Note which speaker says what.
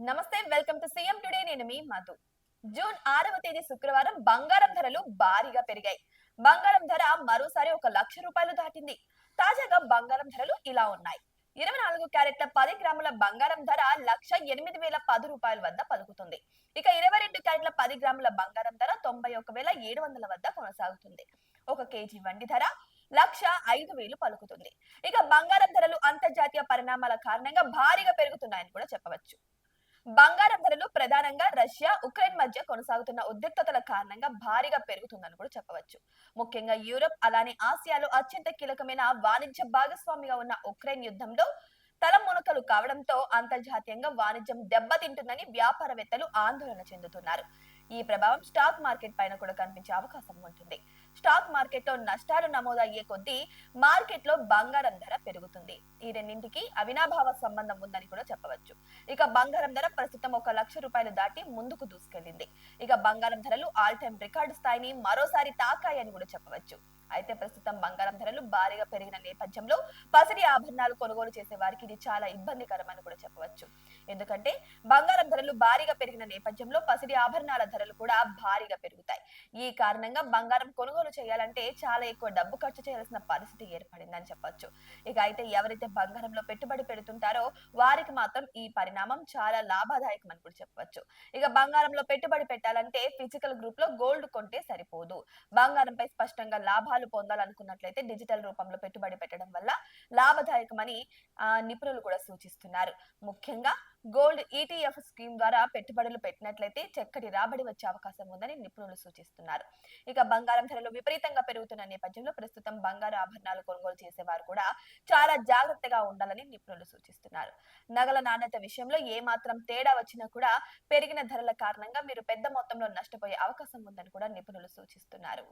Speaker 1: నమస్తే, welcome to CM today. నేను మీ Madhu. June 6వ తేదీ శుక్రవారం బంగారం ధరలు భారీగా పెరిగాయి. బంగారం ధర మరోసారి 1,00,000 రూపాయలు దాటింది. తాజాగా బంగారం ధరలు ఇలా ఉన్నాయి. 24 క్యారెట్ల 10 గ్రాముల బంగారం ధర 1,08,010 రూపాయల వద్ద పలుకుతుంది. ఇక 22 క్యారెట్ల 10 గ్రాముల బంగారం ధర 91,700 వద్ద కొనసాగుతుంది. 1 కేజీ వెండి ధర 1,05,000 పలుకుతుంది. ఇక బంగారం ధరలు అంతర్జాతీయ పరిణామాల కారణంగా భారీగా పెరుగుతున్నాయని కూడా చెప్పవచ్చు. బంగారం ధరలు ప్రధానంగా రష్యా, ఉక్రెయిన్ మధ్య కొనసాగుతున్న ఉద్రిక్తతల కారణంగా భారీగా పెరుగుతుందని కూడా చెప్పవచ్చు. ముఖ్యంగా యూరప్ అలానే ఆసియాలో అత్యంత కీలకమైన వాణిజ్య భాగస్వామిగా ఉన్న ఉక్రెయిన్ యుద్ధంలో తలమునకలు కావడంతో అంతర్జాతీయంగా వాణిజ్యం దెబ్బతింటుందని వ్యాపారవేత్తలు ఆందోళన చెందుతున్నారు. ఈ ప్రభావం స్టాక్ మార్కెట్ పైన కూడా కనిపించే అవకాశం ఉంటుంది. స్టాక్ మార్కెట్ లో నష్టాలు నమోదయ్యే కొద్దీ మార్కెట్ లో బంగారం ధర పెరుగుతుంది. ఈ రెండింటికి అవినాభావ సంబంధం ఉందని కూడా చెప్పవచ్చు. ఇక బంగారం ధర ప్రస్తుతం 1,00,000 రూపాయలు దాటి ముందుకు దూసుకెళ్లింది. ఇక బంగారం ధరలు ఆల్ టైమ్ రికార్డు స్థాయిని మరోసారి తాకాయని కూడా చెప్పవచ్చు. అయితే ప్రస్తుతం బంగారం ధరలు భారీగా పెరిగిన నేపథ్యంలో పసిడి ఆభరణాలు కొనుగోలు చేసే వారికి ఇది చాలా ఇబ్బందికరమని కూడా చెప్పవచ్చు. ఎందుకంటే బంగారం ధరలు భారీగా పెరిగిన నేపథ్యంలో పసిడి ఆభరణాల ధరలు కూడా భారీగా పెరుగుతాయి. ఈ కారణంగా బంగారం కొనుగోలు చేయాలంటే చాలా ఎక్కువ డబ్బు ఖర్చు చేయాల్సిన పరిస్థితి ఏర్పడిందని చెప్పొచ్చు. ఇక అయితే ఎవరైతే బంగారంలో పెట్టుబడి పెడుతుంటారో వారికి మాత్రం ఈ పరిణామం చాలా లాభదాయకం అని కూడా చెప్పవచ్చు. ఇక బంగారంలో పెట్టుబడి పెట్టాలంటే ఫిజికల్ గ్రూప్ లో గోల్డ్ కొంటే సరిపోదు. బంగారంపై స్పష్టంగా లాభాలు పొందాలనుకున్నట్లయితే డిజిటల్ రూపంలో పెట్టుబడి పెట్టడం వల్ల లాభదాయకమని నిపుణులు కూడా సూచిస్తున్నారు. ముఖ్యంగా గోల్డ్ ఈటీఎఫ్ స్కీమ్ ద్వారా పెట్టుబడులు పెట్టినట్లయితే చక్కటి రాబడి వచ్చే అవకాశం ఉందని నిపుణులు సూచిస్తున్నారు. ఇక బంగారం ధరలు విపరీతంగా పెరుగుతున్న నేపథ్యంలో ప్రస్తుతం బంగారు ఆభరణాలు కొనుగోలు చేసేవారు కూడా చాలా జాగ్రత్తగా ఉండాలని నిపుణులు సూచిస్తున్నారు. నగల నాణ్యత విషయంలో ఏ మాత్రం తేడా వచ్చినా కూడా పెరిగిన ధరల కారణంగా మీరు పెద్ద మొత్తంలో నష్టపోయే అవకాశం ఉందని కూడా నిపుణులు సూచిస్తున్నారు.